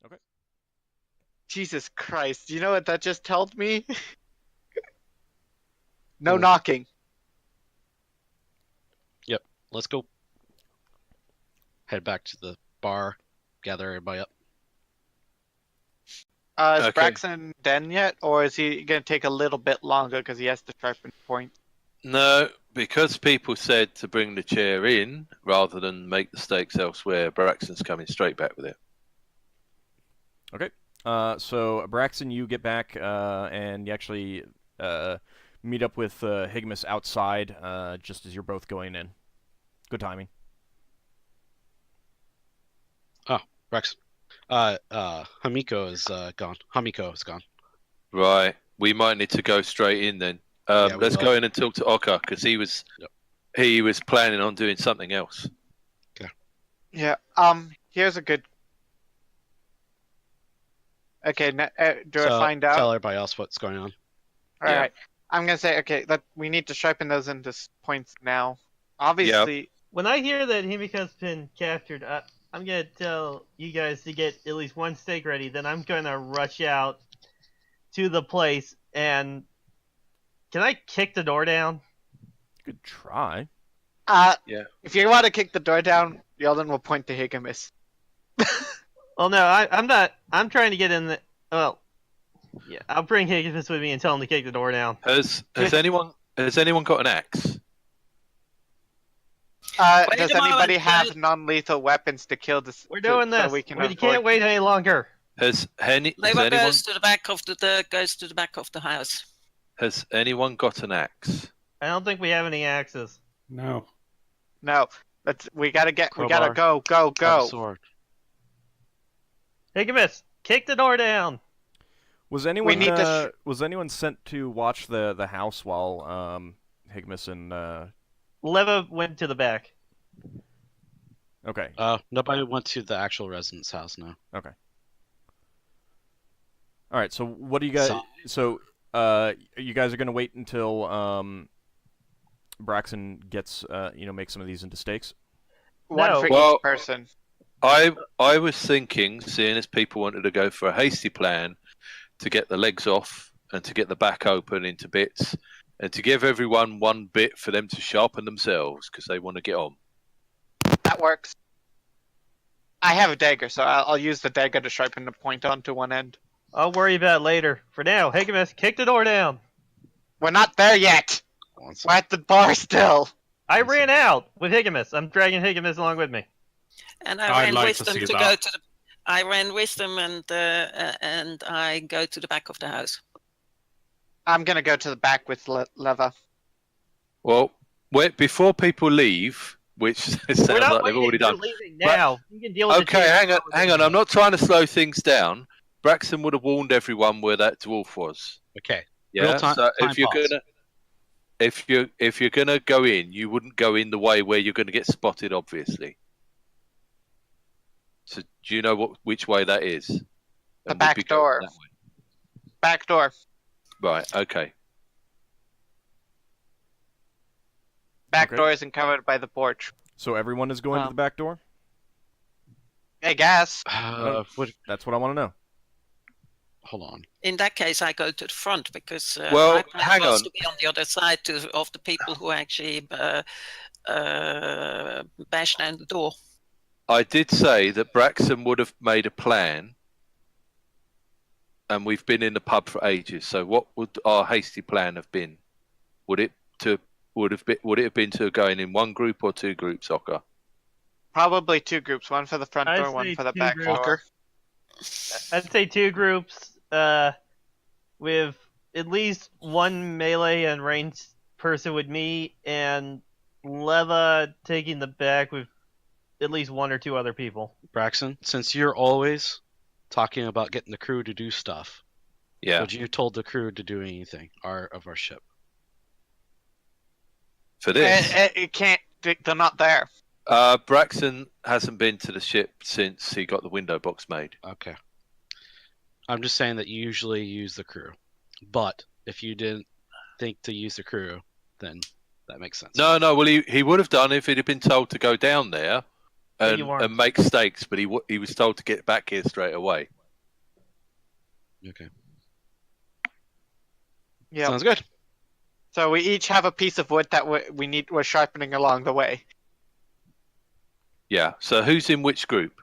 Okay. Jesus Christ! You know what that just told me? No Cool. knocking. Yep. Let's go. Head back to the bar. Gather everybody up. Is Okay. Braxon done yet, or is he gonna take a little bit longer because he has to sharpen points? No, because people said to bring the chair in rather than make the stakes elsewhere, Braxton's coming straight back with it. Okay. So Braxon, you get back and you actually meet up with Higgimus outside just as you're both going in. Good timing. Braxon. Hamiko is gone. Hamiko is gone. Right. We might need to go straight in then. Yeah, we Let's will. go in and talk to Ockar because he was planning on doing something else. Yeah. Here's a good. Okay. Do I find out? Tell everybody else what's going on. All Yeah. right. I'm gonna say okay. We need to sharpen those into points now. Obviously. When I hear that Himiko's been captured, I'm gonna tell you guys to get at least one stake ready. Then I'm gonna rush out to the place and can I kick the door down? Good try. Yeah. If you want to kick the door down, Yeldan will point to Higgimus. Well, no, I'm not. I'm trying to get in the. Well, yeah, I'll bring Higgimus with me and tell him to kick the door down. Has anyone got an axe? Wait Does a moment, anybody have then. non-lethal weapons to kill this? We're doing so this. we can We avoid- can't wait any longer. Has anyone Goes to the back of the house. has anyone got an axe? I don't think we have any axes. No. No, we gotta go, Crowbar. go. Have a sword. Higgimus, kick the door down. Was anyone need to was anyone sent to watch the house while Higgimus and Leva went to the back. Okay. Nobody went to the actual resident's house now. Okay. All right. So what do you guys? So you guys are gonna wait until Braxon gets makes some of these into stakes. One No. for Well- each person. I was thinking, seeing as people wanted to go for a hasty plan to get the legs off and to get the back open into bits and to give everyone one bit for them to sharpen themselves because they want to get on. That works. I have a dagger, so I'll use the dagger to sharpen the point onto one end. I'll worry about it later. For now, Higgimus, kick the door down. We're not there yet. We're at the bar still. I ran out with Higgimus. I'm dragging Higgimus along with me. And I'd I ran like with to them see to that. go to the. I ran with them and I go to the back of the house. I'm gonna go to the back with Leva. Well, before people leave, which it sounds We're not like they've waiting. already We're done. leaving now. You can deal with Okay, hang on. I'm not trying to slow things down. Braxton would have warned everyone where that dwarf was. Okay. Yeah. Real time- so time if you're pause. gonna if you're gonna go in, you wouldn't go in the way where you're gonna get spotted, obviously. So do you know which way that is? The And back we'd be going door. that way. Back door. Right. Okay. Back Okay. door isn't covered by the porch. So everyone is going to the back door. I guess. That's what I want to know. Hold on. In that case, I go to the front because Well, my plan hang was on. to be on the other side of the people who actually bash down the door. I did say that Braxton would have made a plan, and we've been in the pub for ages. So what would our hasty plan have been? Would it have been to going in one group or two groups, Ockar? Probably two groups. One for the front I'd door, one say for the two back groups. door. I'd say two groups with at least one melee and ranged person with me, and Leva taking the back with at least one or two other people. Braxton, since you're always talking about getting the crew to do stuff, Yeah. would you told the crew to do anything of our ship? For this, It can't. They're not there. Braxton hasn't been to the ship since he got the window box made. Okay. I'm just saying that you usually use the crew. But if you didn't think to use the crew, then that makes sense. No. Well, he would have done if he'd have been told to go down there But you weren't. and make stakes, but he was told to get back here straight away. Okay. Yeah. Sounds good. So we each have a piece of wood that we're sharpening along the way. Yeah. So who's in which group?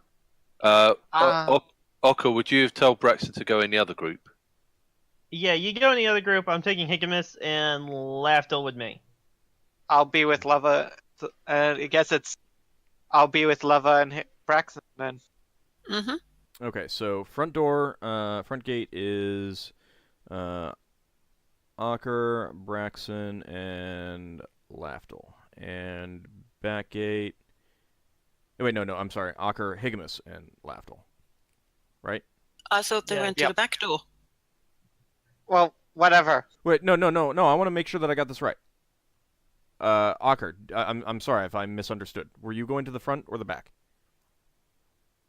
Ockar, would you have told Braxon to go in the other group? Yeah, you go in the other group. I'm taking Higgimus and Lafdul with me. I'll be with Leva. I guess I'll be with Leva and Braxon then. Mm-hmm. Okay, so front door, front gate is Ockar, Braxon, and Lafdul. And back gate... Wait, no, I'm sorry. Ockar, Higgimus, and Lafdul. Right? I thought they Yeah. went to the back door. Well, whatever. Wait, no. I want to make sure that I got this right. Ockar, I'm sorry if I misunderstood. Were you going to the front or the back?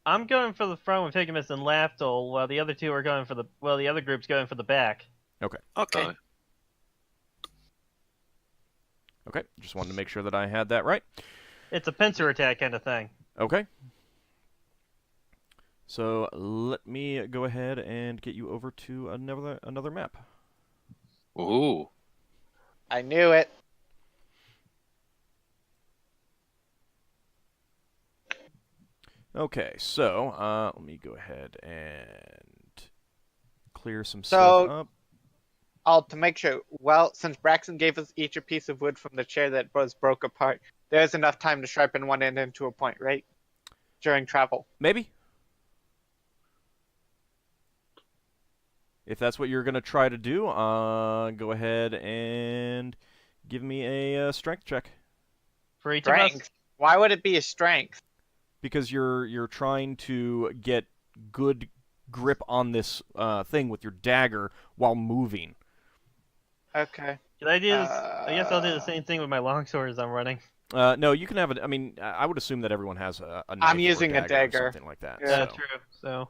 I'm going for the front with Higgimus and Lafdul, while the other two are going for the other group's going for the back. Okay. Okay. Okay, just wanted to make sure that I had that right. It's a pincer attack kind of thing. Okay. So let me go ahead and get you over to another map. Ooh. I knew it. Okay, so let me go ahead and clear some stuff up. To make sure, well, since Braxton gave us each a piece of wood from the chair that was broke apart, there's enough time to sharpen one end into a point, right? During travel. Maybe. If that's what you're going to try to do, go ahead and give me a strength check. For each of us. Strength? Why would it be a strength? Because you're trying to get good grip on this thing with your dagger while moving. Okay. Can I do this? I guess I'll do the same thing with my longsword as I'm running. No, you can have it. I mean, I would assume that everyone has a knife I'm or using a dagger. or something like that. Yeah. so. True. So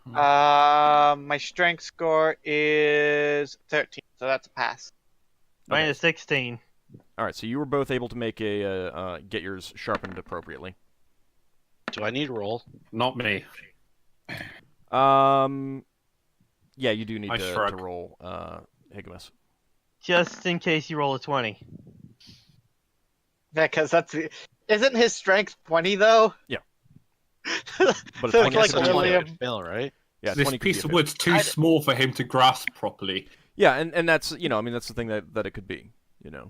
My strength score is 13, so that's a pass. mine is 16. All right, so you were both able to make get yours sharpened appropriately. Do I need to roll? Not me. Yeah, you do need I to shrug. roll Higgimus. Just in case you roll a 20. Yeah, because isn't his strength 20 though? Yeah. But But so a it's 20 like is a literally would fail, right? Yeah, This 20 could be piece a of fail. wood's too small for him to grasp properly. Yeah, and that's that's the thing that it could be. he Does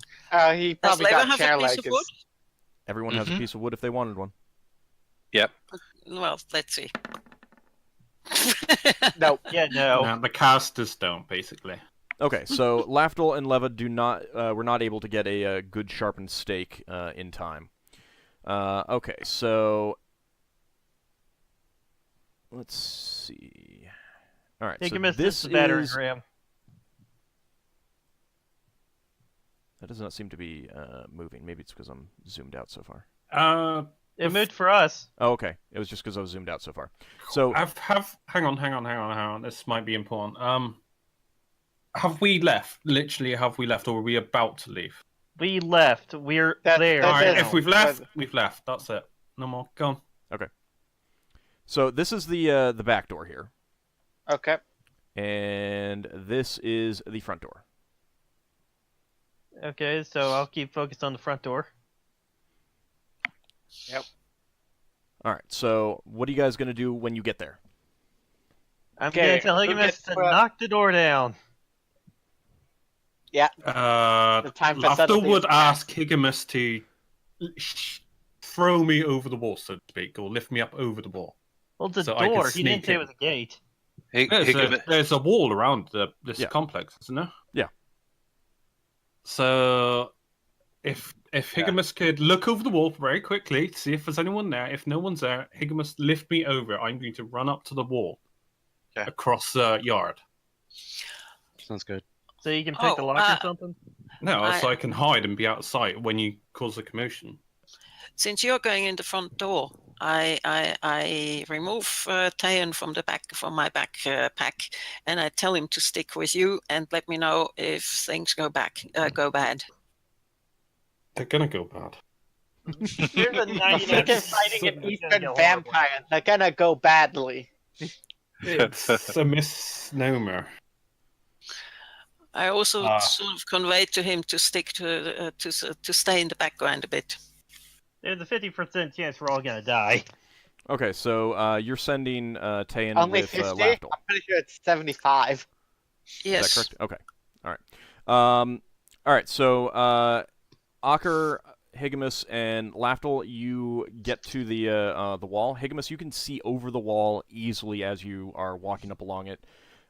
probably Leva got have chair a piece leg. of wood? Everyone has a piece of wood if they wanted one. Yep. Well, let's see. No. Yeah, no. Now, the casters don't, basically. Okay, so Lafdul and Leva were not able to get a good sharpened stake in time. Okay, so let's see. All right, so Higgimus this is the battering is ram. that does not seem to be moving. Maybe it's because I'm zoomed out so far. It moved for us. Oh, okay. It was just because I was zoomed out so far. So Hang on. This might be important. Have we left? Literally, have we left, or are we about to leave? We left. We're That- there. that's Alright, it. if we've left, we've left. That's it. No more. Go on. so this is the back door here, Okay. and this is the front door. Okay, so I'll keep focused on the front door. Yep. All right. So what are you guys gonna do when you get there? I'm Okay, going to tell who Higgimus gets to what? knock the door down. The time for Lafdul subtlety would is ask Higgimus to throw me over the wall, so to speak, or lift me up over the wall. Well, it's a So I can door. He didn't sneak say it in. was a gate. There's a wall around this Yeah. complex, isn't there? Yeah. So, if Higgimus could look over the wall very quickly, see if there's anyone there. If no one's there, Higgimus lift me over. I'm going to run up to the wall across the yard. Sounds good. So you can pick the lock or something? No, I- so I can hide and be out of sight when you cause a commotion. Since you're going in the front door, I remove Tayan from my backpack, and I tell him to stick with you and let me know if things go bad. They're gonna go bad. There's a 99% Freaking fighting an Eastern vampire. They're gonna go badly. It's a misnomer. I also sort of conveyed to him to stick to stay in the background a bit. There's a 50% chance we're all gonna die. Okay, so you're sending Tayan Only with 50? Lafdul. I'm pretty sure it's 75. Yes. Is that correct? Okay. All right. So Ockar, Higgimus, and Lafdul, you get to the wall. Higgimus, you can see over the wall easily as you are walking up along it,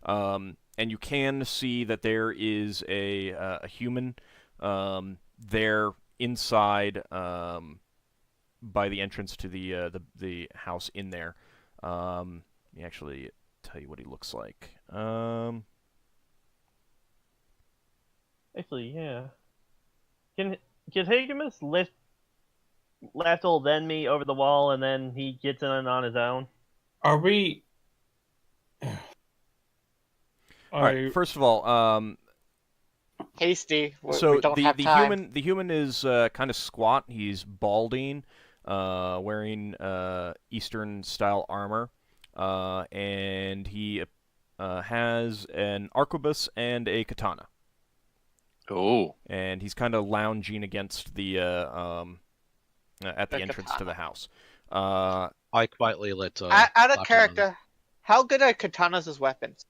and you can see that there is a human there inside by the entrance to the house in there. Let me actually tell you what he looks like. Actually, yeah. Can Higgimus lift Lafdul then me over the wall and then he gets in on his own? Are we? All right. First of all, Hasty. so we don't have time. the human is kind of squat. He's balding, wearing Eastern style armor, and he has an arquebus and a katana. Oh. And he's kind of lounging against the at the entrance to katana. the house. I quietly let. Out of Lafdul character, how good are katanas as weapons?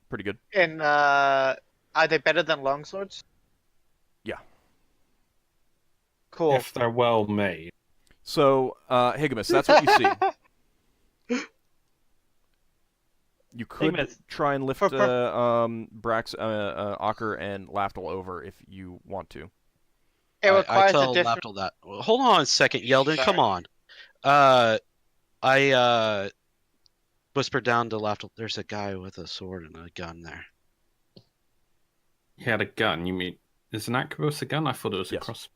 Pretty good. And are they better than longswords? Yeah. Cool. If they're well made. So, Higgimus, that's what you see. You could Higgimus. try and lift Ockar and Lafdul over if you want to. It I requires tell a different. Lafdul that. Hold on a second, Yeldan. Sorry. Come on. I whispered down to Lafdul. There's a guy with a sword and a gun there. He had a gun. You mean is an arquebus a gun? I thought it was a Yes. cross.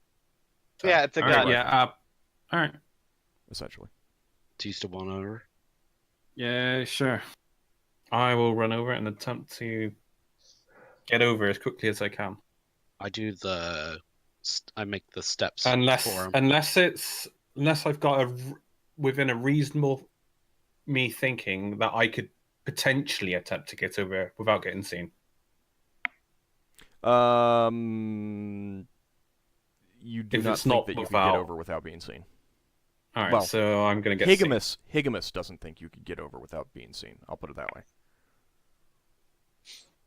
Yeah, it's a All gun. right, yeah. All right. Essentially. Do you still want over? Yeah, sure. I will run over and attempt to get over as quickly as I can. I do the. I make the steps Unless for him. unless I've got within a reasonable me thinking that I could potentially attempt to get over without getting seen. You do If not it's think not that you could without- get over without being seen. All right, Well, so I'm going to get seen. Higgimus doesn't think you could get over without being seen. I'll put it that way.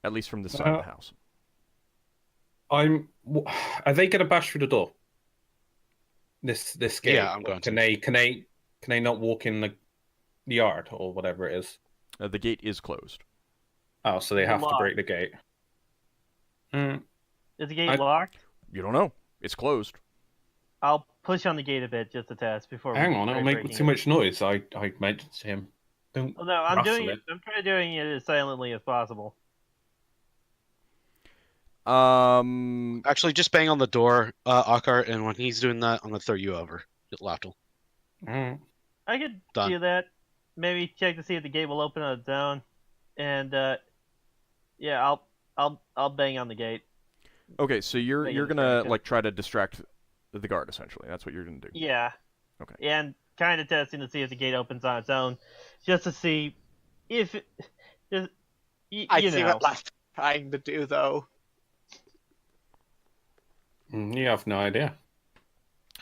At least from this side of the house. Are they going to bash through the door? This gate. Yeah, I'm going Can to. they not walk in the yard or whatever it is? The gate is closed. Oh, so they have to Locked. break the gate. Mm, Is the gate locked? You don't know. It's closed. I'll push on the gate a bit just to test before. hang we on, try it'll make breaking too it. much noise. I mentioned to him. Don't. Well, no, I'm rustle doing it. I'm trying doing it as silently as possible. Actually, just bang on the door, Ockar, and when he's doing that, I'm gonna throw you over, Lafdul. Mm. I could Done. do that. Maybe check to see if the gate will open on its own, and yeah, I'll bang on the gate. Okay, so you're Make a gonna distraction. like try to distract the guard essentially. That's what you're gonna do. Yeah. Okay. And kind of testing to see if the gate opens on its own, just to see if it, just, I you see know. what Laf's trying to do, though. You have no idea.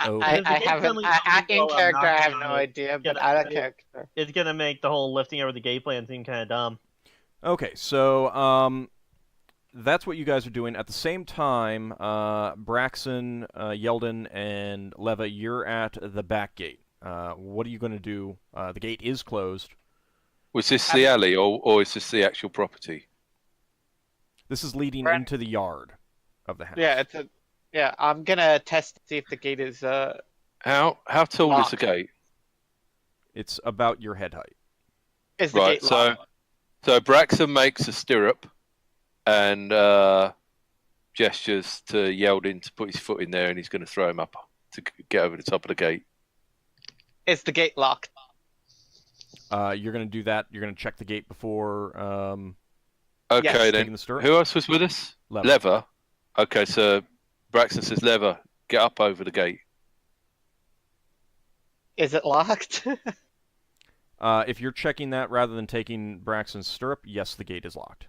Oh. I Because the gate's haven't. only In open while I'm character, I have knocking no on it. idea, but Yeah, out of it- character. It's gonna make the whole lifting over the gate plan seem kind of dumb. Okay, so that's what you guys are doing. At the same time, Braxon, Yeldan, and Leva, you're at the back gate. What are you going to do? The gate is closed. Was this the alley or is this the actual property? This is leading Brent- into the yard of the house. Yeah, I'm gonna test to see if the gate is How tall is the Locked. gate? It's about your head height. is the Right, gate locked? so Braxon makes a stirrup and gestures to Yeldan to put his foot in there, and he's going to throw him up to get over the top of the gate. Is the gate locked? You're going to do that. You're going to check the gate before Okay, Yes. taking then. the stirrup. Who else was with us? Leva. Lever. Okay, so Braxton says, Lever, Get up over the gate. Is it locked? If you're checking that rather than taking Braxton's stirrup, yes, the gate is locked.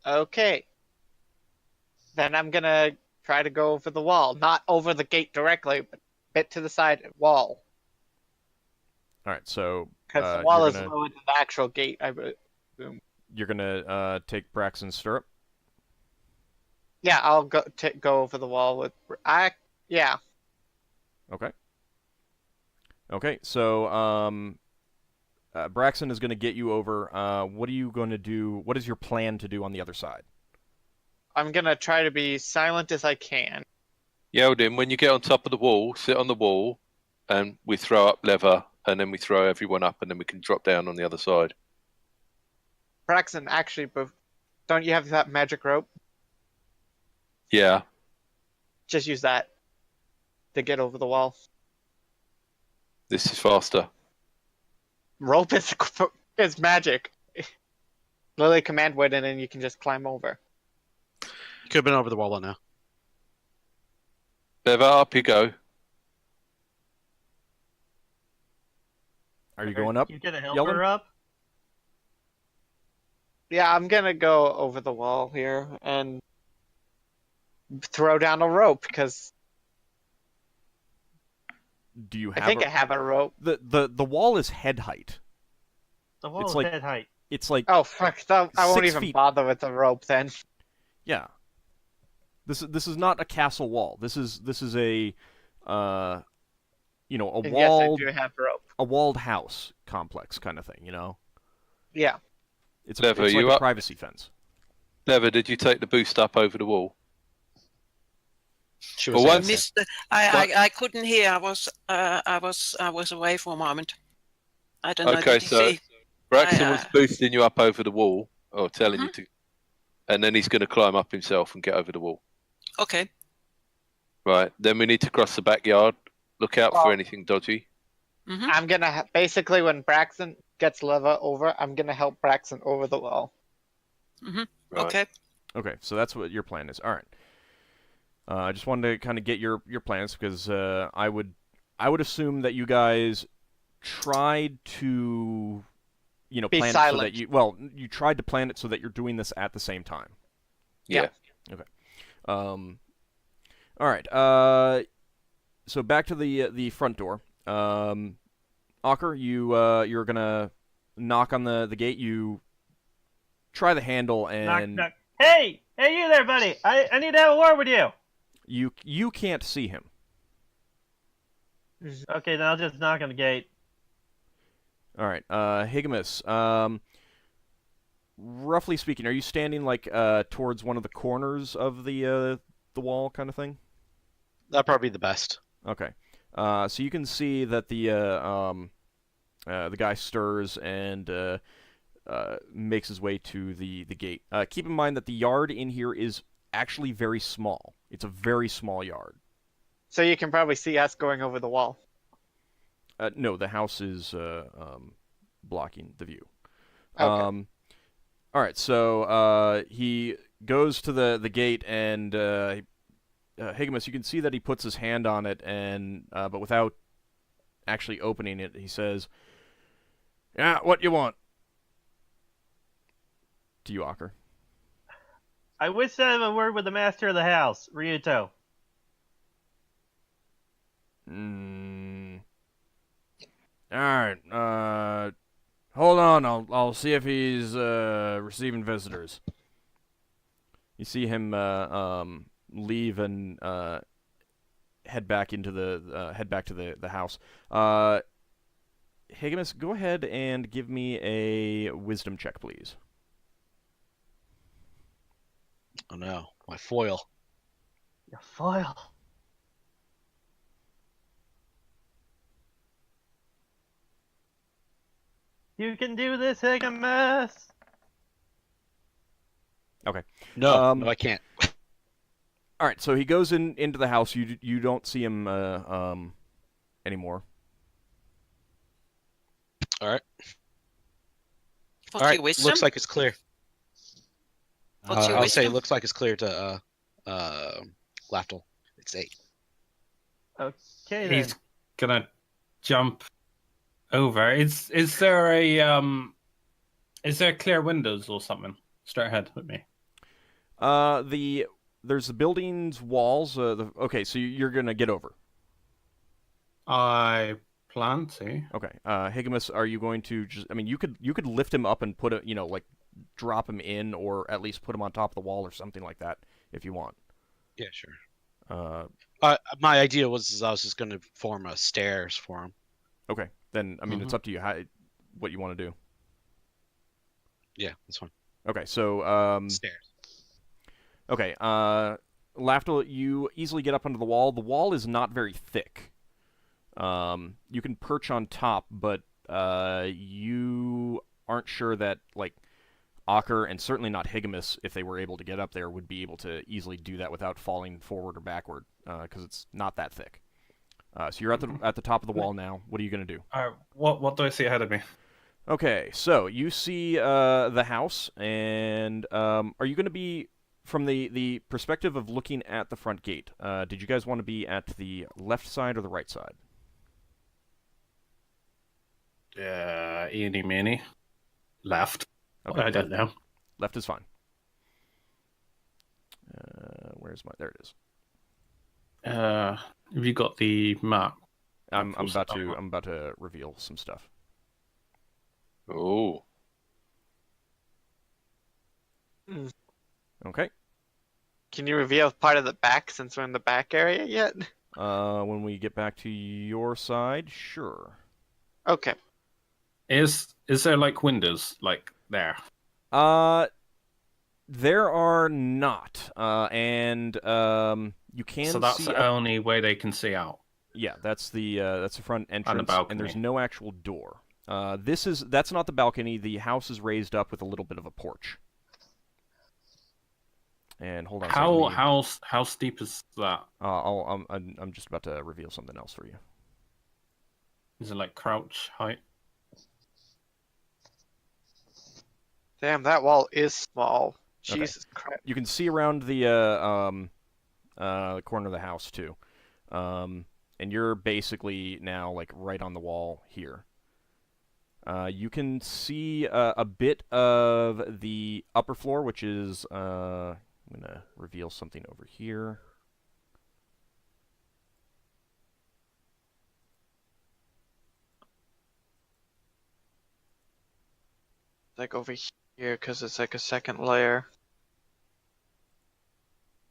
Okay. Then I'm gonna try to go over the wall. Not over the gate directly, but a bit to the side wall. All right, so Because the wall you're is gonna, lower than the actual gate, I would assume. you're gonna take Braxton's stirrup. Yeah, I'll go over the wall with... Yeah. Okay. Okay, so Braxton is going to get you over. What are you going to do? What is your plan to do on the other side? I'm gonna try to be silent as I can. Yeldan, when you get on top of the wall, sit on the wall, and we throw up lever, and then we throw everyone up, and then we can drop down on the other side. Braxton, actually, don't you have that magic rope? Yeah. Just use that to get over the wall. This is faster. Rope is magic. Literally command word, and then you can just climb over. You could have been over the wall by now. Lever, up you go. Are you going up? You gonna help Yeldan? her up? Yeah, I'm gonna go over the wall here and throw down a rope because Do you I have? think I have a rope. The wall is head height. The wall It's is like- head height. It's like Oh fuck! So I won't 6 even feet. bother with the rope then. yeah. This is not a castle wall. This is a a And yes, I walled do have rope. a walled house complex kind of thing. Yeah. It's Lever, it's like you a up? privacy fence. Lever, did you take the boost up over the wall? She Well, was once- dancing. Missed. I couldn't hear. I was away for a moment. I don't know. Okay, Did you so see? Braxton I, was boosting you up over the wall, or telling you Mhm. to, and then he's going to climb up himself and get over the wall. Okay. Right. Then we need to cross the backyard. Look out for Well- anything dodgy. Hmm. I'm gonna basically when Braxton gets Leva over, I'm gonna help Braxton over the wall. Right. Okay. Okay, so that's what your plan is. All right. I just wanted to kind of get your plans because I would assume that you guys tried to Be plan it so silent. that you tried to plan it so that you're doing this at the same time. Yeah. All right. So back to the front door. Ockar, you're gonna knock on the gate. You try the handle Knock, and knock. Hey, you there, buddy? I need to have a word with you. you can't see him. Okay, then I'll just knock on the gate. All right, Higgimus. Roughly speaking, are you standing like towards one of the corners of the wall, kind of thing? That'd probably be the best. Okay. So you can see that the guy stirs and makes his way to the gate. Keep in mind that the yard in here is actually very small. It's a very small yard. So you can probably see us going over the wall. No, the house is blocking the view. Okay. All right, so he goes to the gate, and Higgimus, you can see that he puts his hand on it, and but without actually opening it, he says, "Yeah, what you want?" To you, Ockar. I wish to have a word with the master of the house, Ryuto. All right. Hold on. I'll see if he's receiving visitors. You see him leave and head back to the house. Higgimus, go ahead and give me a wisdom check, please. Oh no, my foil. Your foil. You can do this, Higgimus. No, no, I can't. All right, so he goes into the house. You don't see him anymore. All right. What's All right. your wisdom? Looks like it's clear. What's your I'll say it wisdom? looks like it's clear to Lafdul. It's 8. Okay, then. He's gonna jump over. Is there clear windows or something straight ahead with me? There's the building's walls. Okay, so you're gonna get over. I plan to. Okay. Higgimus, are you going to just? I mean, you could lift him up and put it, like drop him in, or at least put him on top of the wall or something like that, if you want. Yeah, sure. My idea was I was just going to form a stairs for him. Okay. Then I mean, it's up to you what you want to do. Yeah, that's fine. Okay. So Stairs. Okay. Lafdul, you easily get up onto the wall. The wall is not very thick. You can perch on top, but you aren't sure that Ockar, and certainly not Higgimus, if they were able to get up there, would be able to easily do that without falling forward or backward, because it's not that thick. So you're at the top of the wall now. What are you gonna do? What do I see ahead of me? Okay, so you see the house, and are you gonna be from the perspective of looking at the front gate? Did you guys want to be at the left side or the right side? Eeny meeny. Left. Okay, I don't know. Left is fine. There it is. Have you got the map? I'm about to reveal some stuff. Oh. Okay. Can you reveal part of the back since we're in the back area yet? When we get back to your side, sure. Okay. Is there windows there? There are not. And you can So that's see the only way they can see out. Yeah, that's the front entrance, balcony. and there's no actual door. That's not the balcony. The house is raised up with a little bit of a porch. And hold on. How steep is that? I'm just about to reveal something else for you. Is it crouch height? Damn, that wall is small. Okay. Jesus Christ. You can see around the corner of the house too, and you're basically now right on the wall here. You can see a bit of the upper floor, which is I'm gonna reveal something over here. Over here, because it's a second layer.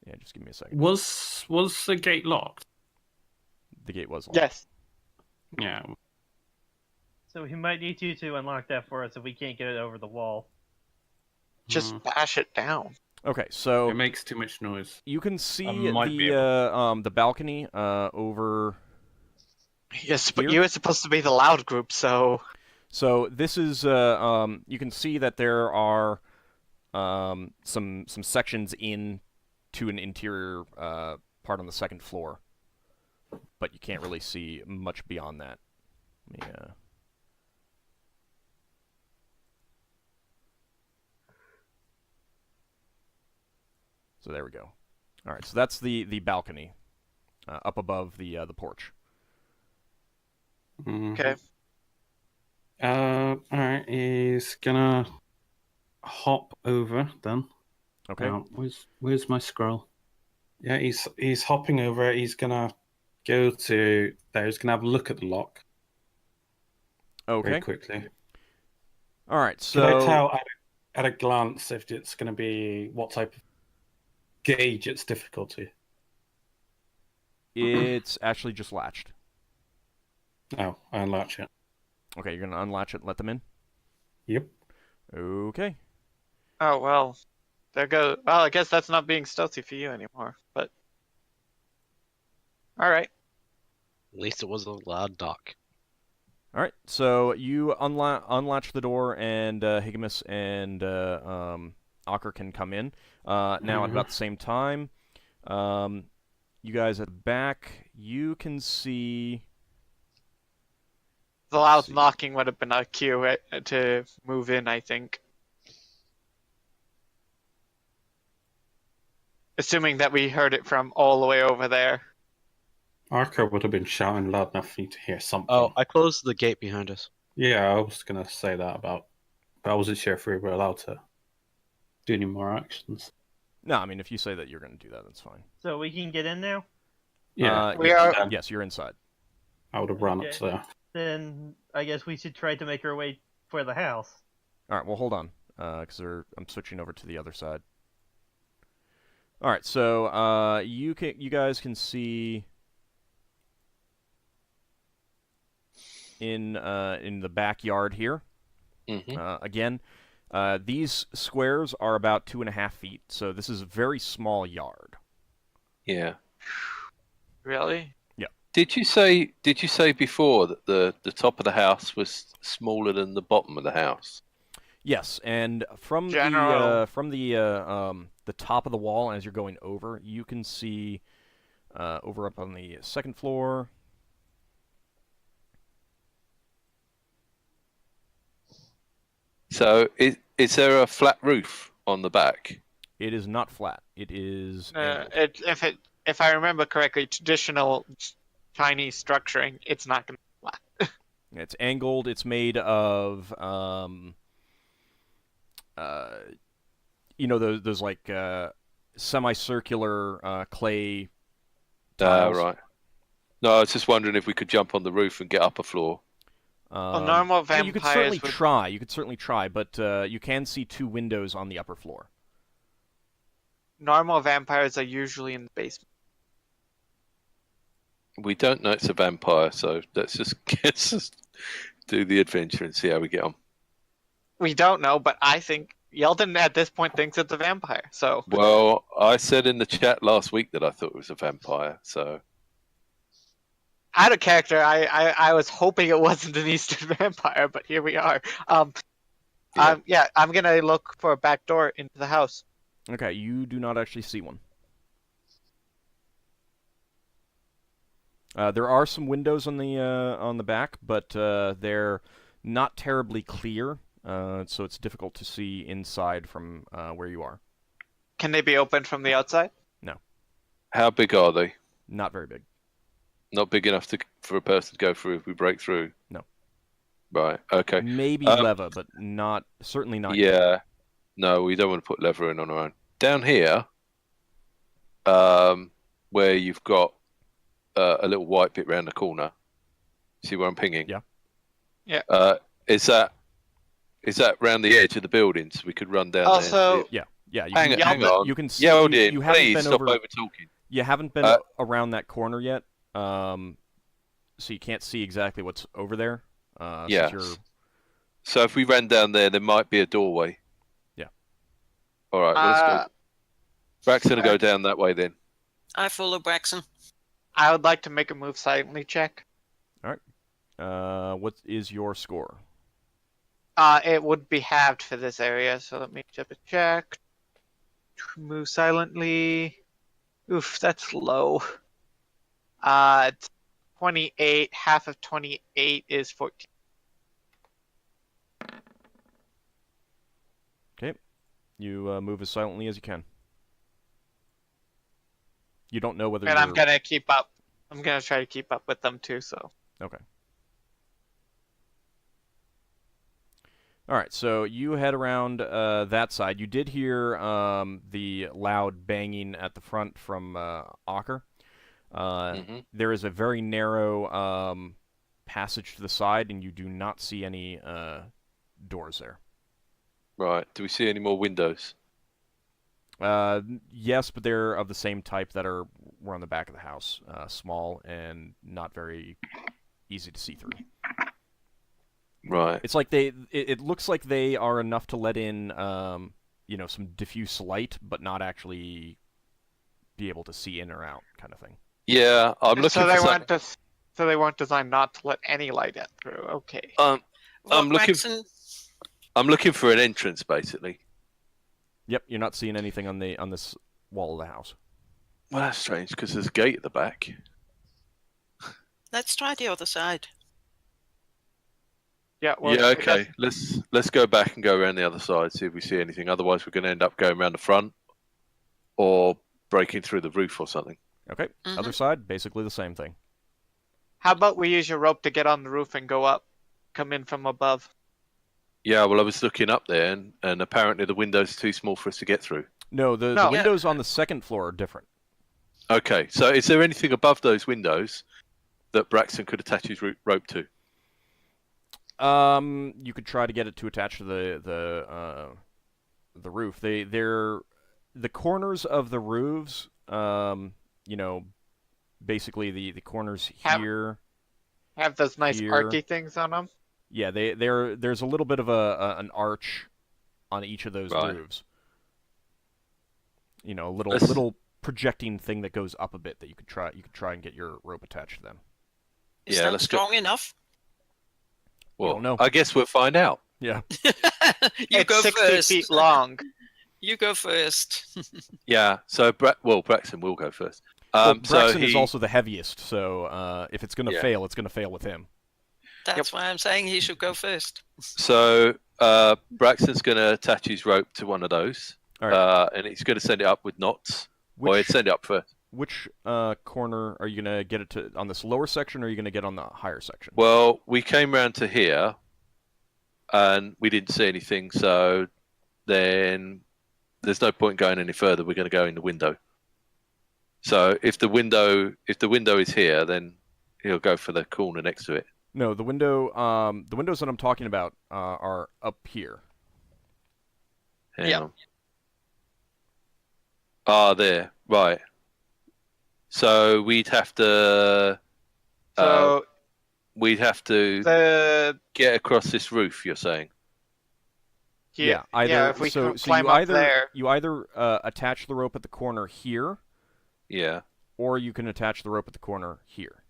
Yeah, just give me a second. Was the gate locked? The gate was locked. Yes. Yeah. So he might need you to unlock that for us if we can't get it over the wall. Just bash it down. Okay, so it makes too much noise. you can see the the balcony over. Yes, but you were supposed to be the loud group, so. So this is you can see that there are some sections in to an interior part on the second floor, but you can't really see much beyond that. Yeah. So there we go. All right, so that's the balcony up above the porch. Okay. All right, he's gonna hop over then. Okay. Where's my scroll? Yeah, he's hopping over. He's gonna go to there. He's gonna have a look at the lock. Okay. Very quickly. All right. So can I tell at a glance if it's gonna be what type of gauge its difficulty? It's actually just latched. Oh, I unlatch it. Okay, you're gonna unlatch it and let them in? Yep. Okay. Oh, well. There goes. Well, I guess that's not being stealthy for you anymore, but. Alright. At least it wasn't a loud knock. Alright, so you unlatch the door, and Higgimus and Ockar can come in. Now, at about the same time, you guys at the back, you can see. The loud knocking would have been a cue to move in, I think. Assuming that we heard it from all the way over there. Archer would have been shouting loud enough for you to hear something. Oh, I closed the gate behind us. Yeah, I was going to say that but I wasn't sure if we were allowed to do any more actions. No, I mean, if you say that you're going to do that, that's fine. So we can get in now? Yeah, We are- Yes, you're inside. I would have run up Okay. to there. Then I guess we should try to make our way for the house. All right, well, hold on, because I'm switching over to the other side. All right, so you guys can see in the backyard here. Mm-hmm. Again, these squares are about 2.5 feet, so this is a very small yard. Yeah. Really? Did you say before that the top of the house was smaller than the bottom of the house? Yes, and from General. the top of the wall, as you're going over, you can see over up on the second floor. So is there a flat roof on the back? It is not flat. It is. If I remember correctly, traditional Chinese structuring, it's not going to be flat. It's angled. It's made of those like semicircular clay tiles. Right. No, I was just wondering if we could jump on the roof and get up a floor. Normal yeah, vampires you could certainly would... try. You could certainly try, but you can see 2 windows on the upper floor. Normal vampires are usually in the basement. We don't know it's a vampire, so let's just do the adventure and see how we get on. We don't know, but I think Yeldan at this point thinks it's a vampire. So Well, I said in the chat last week that I thought it was a vampire, so out of character, I was hoping it wasn't an Eastern vampire, but here we are. I'm gonna look for a back door into the house. Okay, you do not actually see one. There are some windows on the back, but they're not terribly clear, so it's difficult to see inside from where you are. Can they be opened from the outside? how big are they? Not very big. Not big enough for a person to go through if we break through? No. Right, okay. Maybe Leva, but certainly not. Yeah. No, we don't want to put leather in on our own. Down here, where you've got a little white bit round the corner. See where I'm pinging? Yeah. Yeah. Is that round the edge of the building so we could run down Also, there? Yeah. You Hang can, on. You can see. Yeldan, you haven't please been stop over. over talking. You haven't been around that corner yet, so you can't see exactly what's over there. Yeah. Since you're... So if we ran down there might be a doorway. Yeah. All right, let's go. Braxon will go down that way then. I follow Braxon. I would like to make a move silently check. What is your score? It would be halved for this area, so let me double check. Move silently. Oof, that's low. 28. Half of 28 is 14. Okay. You move as silently as you can. You don't know whether And you're... I'm gonna keep up. I'm gonna try to keep up with them too, so. Okay. All right, so you head around that side. You did hear the loud banging at the front from Ockar. There is a very narrow passage to the side, and you do not see any doors there. Right. Do we see any more windows? Yes, but they're of the same type that were on the back of the house. Small and not very easy to see through. Right. It's like it looks like they are enough to let in, some diffuse light, but not actually be able to see in or out, kind of thing. Yeah, I'm looking So for they something. weren't so they weren't designed not to let any light in through. Okay. Well, I'm looking. Braxon, I'm looking for an entrance, basically. Yep, you're not seeing anything on this wall of the house. Well, that's strange because there's a gate at the back. let's try the other side. Yeah. Well, Yeah. Okay. Let's go back and go around the other side, see if we see anything. Otherwise, we're going to end up going around the front or breaking through the roof or something. Okay, Mhm. other side, basically the same thing. How about we use your rope to get on the roof and go up, come in from above? Yeah, well, I was looking up there, and apparently the window's too small for us to get through. No, the No. windows on the second floor are different. Okay, so is there anything above those windows that Braxon could attach his rope to? You could try to get it to attach to the roof. They're the corners of the roofs. You know, basically the corners here. Have those nice Here. archy things on them? Yeah, there's a little bit of an arch on each of those Right. roofs. You know, a Let's- little projecting thing that goes up a bit that you could try and get your rope attached to them. Is Yeah, that let's go- strong enough? Well, don't know. I guess we'll find out. Yeah. You It's go 60 first. feet long. You go first. Yeah, so Braxton will go first. Well, So Braxon is he, also the heaviest, so if it's gonna Yeah. fail, it's gonna fail with him. That's why I'm saying he should go first. so Braxton's going to attach his rope to one of those, All right. and he's going to send it up with knots. Or he'd Which send it up first. corner are you gonna get it to on this lower section, or are you gonna get on the higher section? Well, we came round to here, and we didn't see anything. So then there's no point going any further. We're going to go in the window. So if the window is here, then he'll go for the corner next to it. No, the windows that I'm talking about are up here. Hang Yeah. on. Ah, there. Right. So we'd have to So the get across this roof. You're saying? Yeah, either yeah, if we so climb you up either there. you either attach the rope at the corner here, Yeah. or you can attach the rope at the corner here.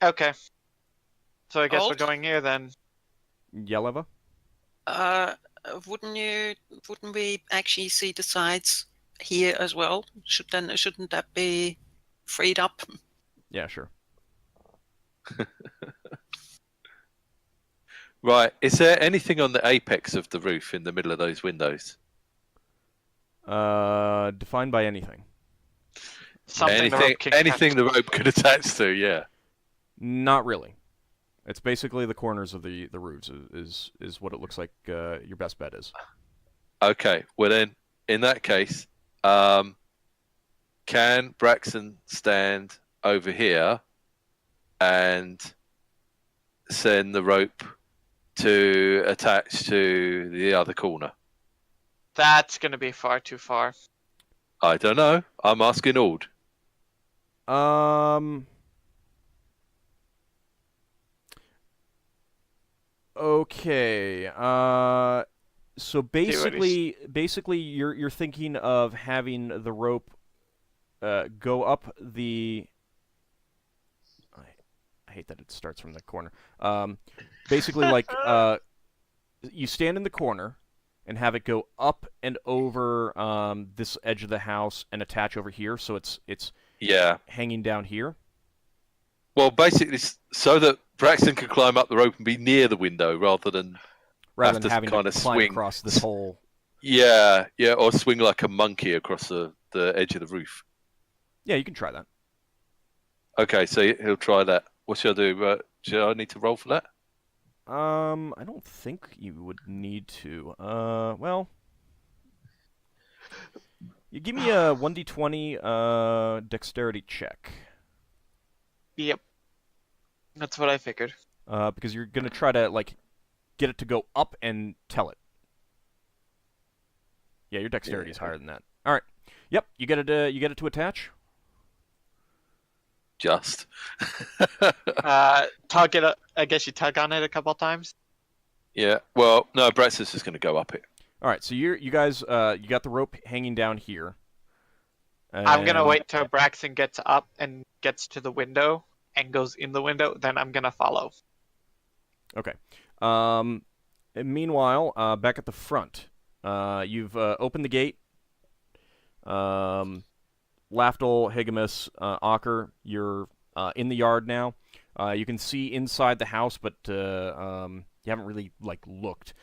Okay. So I guess we're Old? going here then. Yeleva? Wouldn't we actually see the sides here as well? Shouldn't that be freed up? Yeah, sure. Right. Is there anything on the apex of the roof in the middle of those windows? Defined by anything. Something the rope can anything the rope could attach to? Yeah. Not really. It's basically the corners of the roofs is what it looks like. Your best bet is. Okay. Well then, in that case, can Braxon stand over here and send the rope to attach to the other corner? That's going to be far too far. I don't know. I'm asking Auld. Okay. So basically, you're thinking of having the rope go up the. I hate that it starts from the corner. Basically, like you stand in the corner and have it go up and over this edge of the house and attach over here, so it's Yeah. hanging down here. Well, basically, so that Braxton can climb up the rope and be near the window rather than Rather have than to having kind to of climb swing. across this whole. Yeah, or swing like a monkey across the edge of the roof. Yeah, you can try that. Okay, so he'll try that. What should I do? Should I need to roll for that? I don't think you would need to. Well, you give me a 1d20 dexterity check. Yep. That's what I figured. Because you're gonna try to like get it to go up and tell it. Yeah, your dexterity is higher than that. All right. Yep, you get it. You get it to attach. Just. Tug it. I guess you tug on it a couple times. Yeah. Well, no, Braxton's just going to go up it. All right. So you guys, you got the rope hanging down here. I'm gonna and- wait till Braxton gets up and gets to the window and goes in the window. Then I'm gonna follow. Okay. And meanwhile, back at the front, you've opened the gate. Lafdul, Higgimus, Ockar, you're in the yard now. You can see inside the house, but you haven't really looked.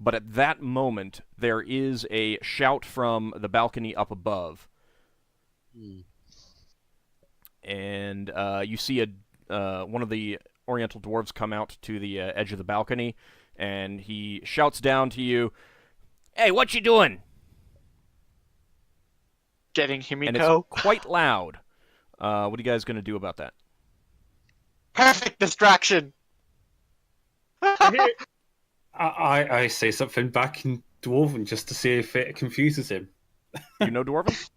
But at that moment, there is a shout from the balcony up above. And you see one of the Oriental dwarves come out to the edge of the balcony, and he shouts down to you, "Hey, what you doing?" Getting And it's Himiko. quite loud. What are you guys going to do about that? Perfect distraction. I say something back in Dwarven just to see if it confuses him. You know Dwarven?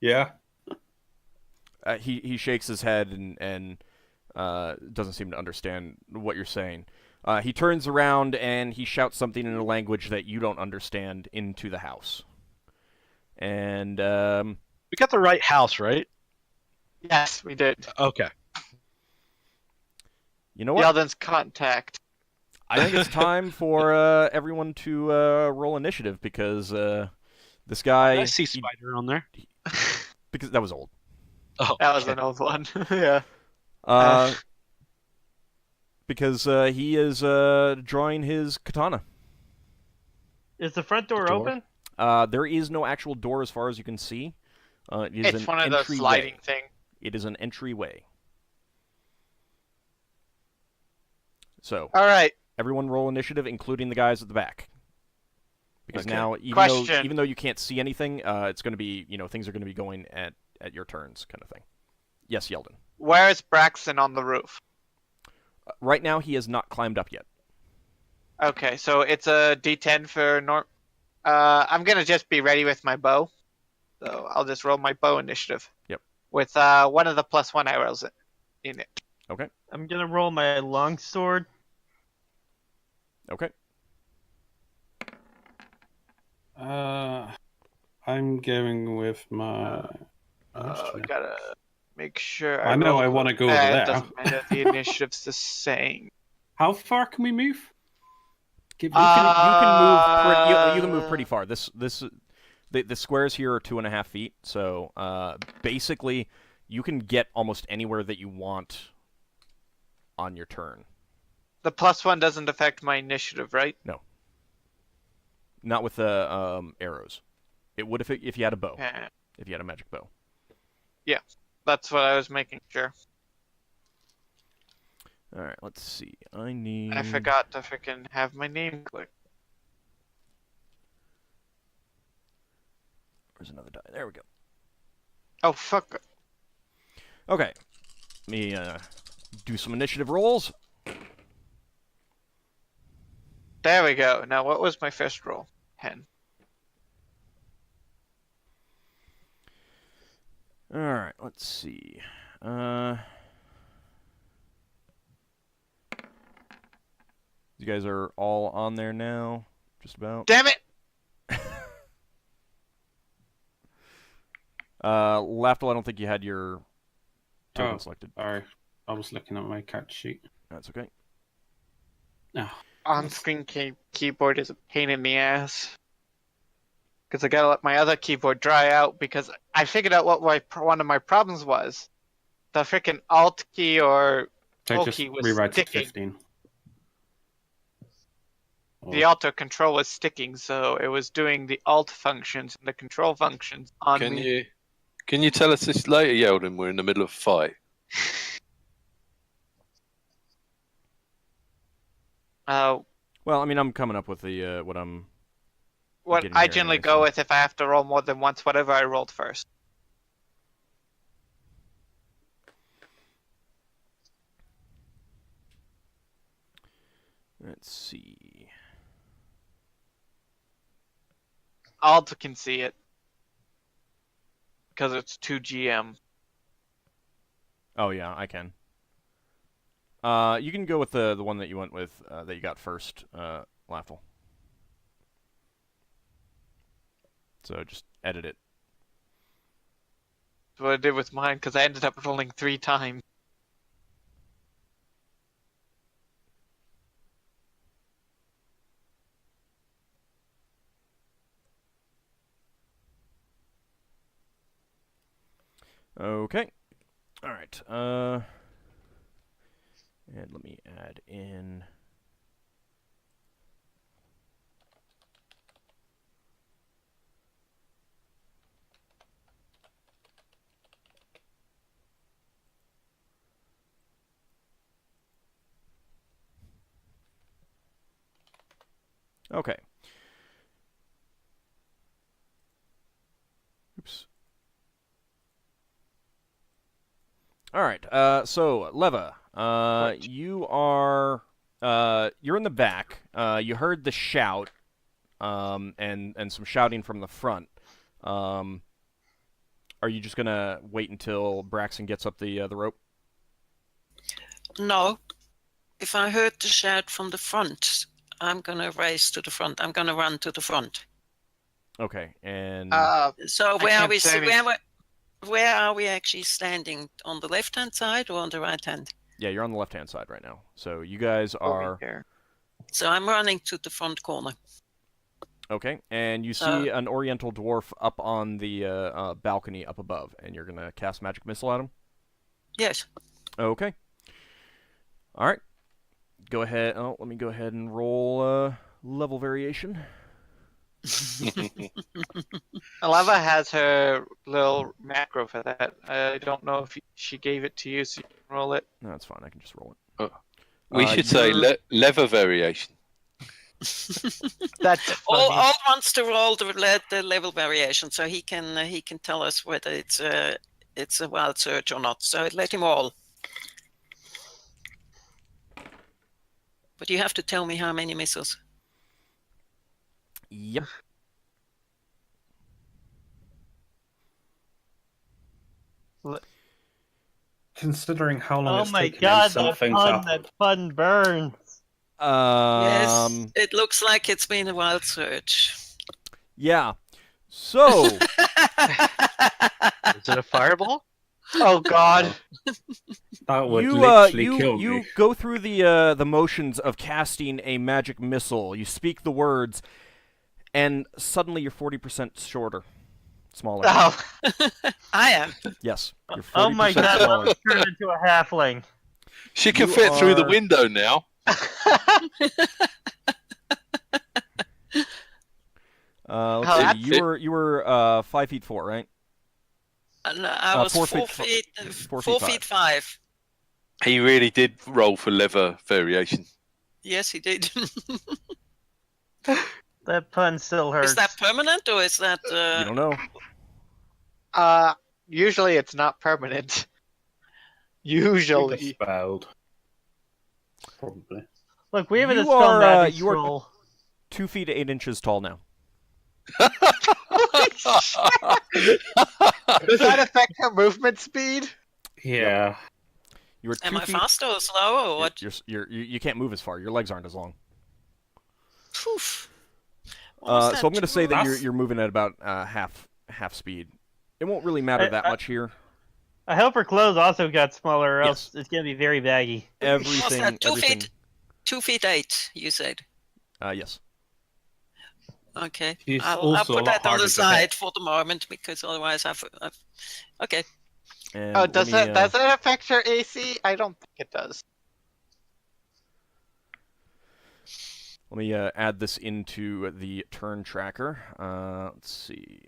Yeah. He shakes his head and doesn't seem to understand what you're saying. He turns around and he shouts something in a language that you don't understand into the house. And We got the right house, right? Yes, we did. Okay. you know what? Yeldan's contact. I think it's time for everyone to roll initiative because this guy. I see Spider on there. Because that was old. Oh, That was okay. an old one. Yeah. Because he is drawing his katana. Is the front door Door? open? There is no actual door as far as you can see. It is It's an one of those entryway. sliding thing. It is an entryway. So, All right. everyone roll initiative, including the guys at the back. Because Okay. now, Question. even though you can't see anything, it's going to be, things are going to be going at your turns, kind of thing. Yes, Yeldan. Where is Braxon on the roof? Right now, he has not climbed up yet. Okay, so it's a D10 for Norm. I'm gonna just be ready with my bow. So I'll just roll my bow initiative. Yep. With one of the +1 arrows in it. Okay. I'm gonna roll my longsword. Okay. I'm going with my. Gotta make sure. I know roll I the- wanna go over It there. doesn't matter. The initiative's the same. How far can we move? You can move pretty far. The squares here are 2.5 feet, so basically you can get almost anywhere that you want on your turn. The +1 doesn't affect my initiative, right? Not with the arrows. It would if you had a bow. Yeah. If you had a magic bow. That's what I was making sure. All right, let's see. I need. I forgot to freaking have my name clicked. Where's another die? There we go. Oh fuck. Okay. Let me do some initiative rolls. There we go. Now what was my first roll? 10. All right, let's see. You guys are all on there now, just about. Damn it! Lafdul, I don't think you had your token Oh. selected. Sorry, I was looking at my character sheet. That's okay. On-screen keyboard is a pain in the ass. Because I gotta let my other keyboard dry out because I figured out what one of my problems was. The freaking Alt key or So Alt just key was rewrite it to sticking. 15. The Alt control was sticking, so it was doing the Alt functions and the control functions on me. Can you tell us this later, Yeldan? We're in the middle of a fight. Well, I mean, I'm coming up with the what I'm. What getting I here generally anyway, go so- with if I have to roll more than once, whatever I rolled first. Let's see. Alt can see it. Because it's 2 GM. Oh yeah, I can. You can go with the one that you went with that you got first, Lafdul. So just edit it. That's what I did with mine, because I ended up rolling 3 times. Okay. All right. And let me add in. Okay. Oops. All right. So Leva, you are you're in the back. You heard the shout, and some shouting from the front. Are you just gonna wait until Braxon gets up the rope? No. If I heard the shout from the front, I'm gonna race to the front. I'm gonna run to the front. Okay. And So I where are can't we? say anything. Where are we actually standing? On the left-hand side or on the right-hand? yeah, you're on the left-hand side right now. So you guys Over are here. So I'm running to the front corner. okay, and you see an Oriental dwarf up on the balcony up above, and you're gonna cast magic missile at him. Yes. Okay. All right. Go ahead. Oh, let me go ahead and roll level variation. Leva has her little macro for that. I don't know if she gave it to you, so you can roll it. No, that's fine. I can just roll it. We should say lever variation. That's funny. Old wants to roll the level variation, so he can tell us whether it's a wild search or not. So let him roll. But you have to tell me how many missiles. Yep. Considering how long Oh it's my taken him, god, something's that happened. pun burns. Yes, it looks like it's been a wild search. Yeah. So Is it a fireball? Oh god. That would you literally kill you me. go through the motions of casting a magic missile. You speak the words, and suddenly you're 40% shorter, smaller. Oh. I am. Yes. You're 40% Oh my god, smaller. I'll turn into a halfling. She can You fit through the are- window now. Let's Oh, see. that's You were 5 feet 4, right? No, I was 4 4 feet feet, 4 4 feet feet 5. He really did roll for lever variation. Yes, he did. That pun still hurts. Is that permanent or is that? You don't know. Usually it's not permanent. Usually. Spelled. Probably. Look, we have a You dispel are, magic you are- scroll. 2 feet 8 inches tall now. Does that affect her movement speed? Yeah. You were 2 Am I feet. faster or slower or what? You can't move as far. Your legs aren't as long. Poof. What was So I'm going to say that That's- you're moving at about half speed. It won't really matter that much here. I hope her clothes also got smaller, or else it's gonna be very baggy. Everything. What's that? 2 everything. feet. 2 feet 8. You said. Yes. Okay. She's I'll also a put lot that on harder the to side hit. for the moment because otherwise I've okay. And Oh, does let me, that affect her AC? I don't think it does. Let me add this into the turn tracker. Let's see.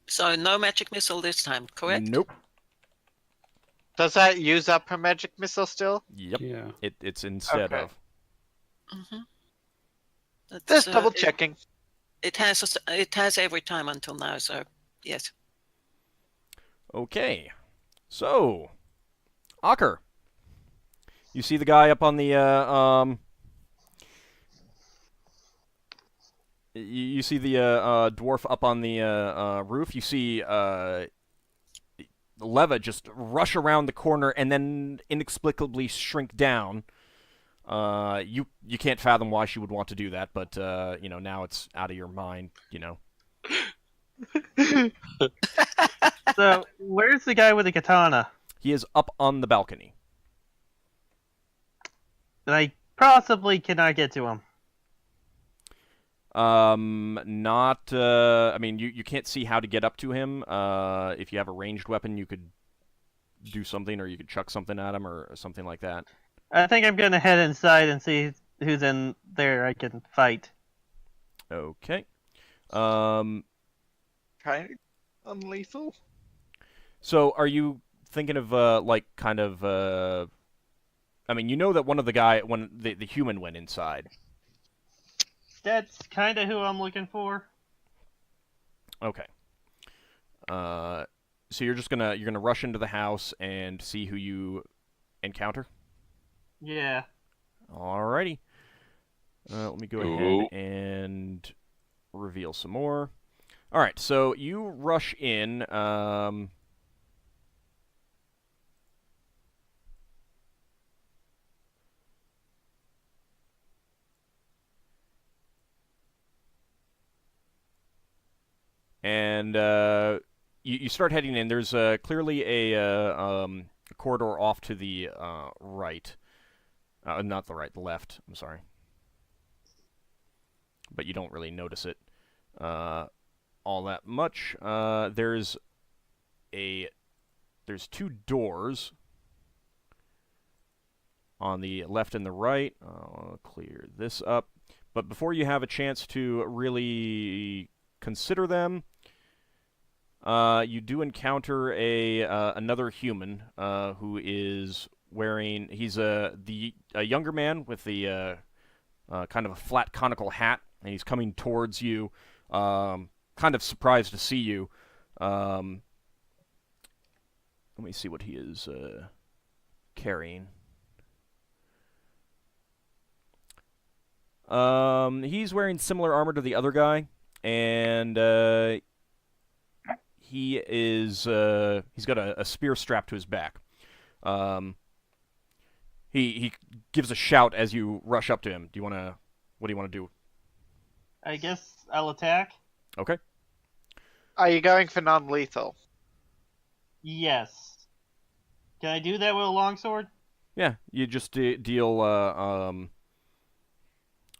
So no magic missile this time, correct? Nope. Does that use up her magic missile still? Yep. Yeah. It's instead Okay. of. That's, Just double checking. It has every time until now, so yes. Okay. So, Ockar. You see the guy up on the You see the dwarf up on the roof. You see Leva just rush around the corner and then inexplicably shrink down. You can't fathom why she would want to do that, but now it's out of your mind. So, where's the guy with the katana? He is up on the balcony. And I possibly cannot get to him. Not. I mean, you can't see how to get up to him. If you have a ranged weapon, you could do something, or you could chuck something at him, or something like that. I think I'm gonna head inside and see who's in there I can fight. Okay. Trying unlethal. So, are you thinking of kind of I mean, you know that when the human went inside. That's kind of who I'm looking for. Okay. So you're gonna rush into the house and see who you encounter. Yeah. Alrighty. Let me go ahead and reveal some more. All right. So you rush in. And you start heading in. There's clearly a corridor off to the right. Not the right, the left. I'm sorry. But you don't really notice it all that much. There's two doors on the left and the right. I'll clear this up. But before you have a chance to really consider them, you do encounter another human who is wearing. He's a younger man with the kind of a flat conical hat, and he's coming towards you, kind of surprised to see you. Let me see what he is carrying. He's wearing similar armor to the other guy, and he's got a spear strapped to his back. He gives a shout as you rush up to him. What do you want to do? I guess I'll attack. Okay. Are you going for non-lethal? Yes. Can I do that with a longsword? Yeah, you just deal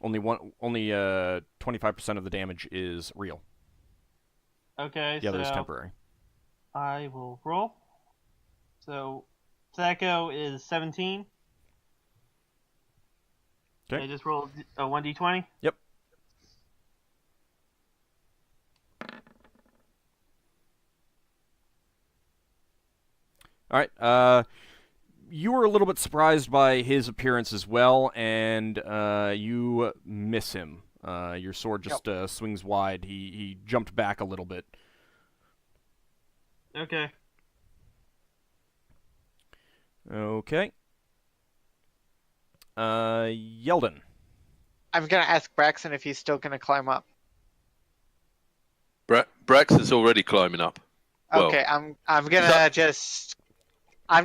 only 25% of the damage is real. Okay, The other is so temporary. I will roll. So Thaco is 17. Okay. I just rolled a 1d20. Yep. All right. You were a little bit surprised by his appearance as well, and you miss him. Your sword just swings wide. He jumped back a little bit. Okay. Okay. Yeldan. I'm gonna ask Braxon if he's still gonna climb up. Braxon's already climbing up. Well, Okay, I'm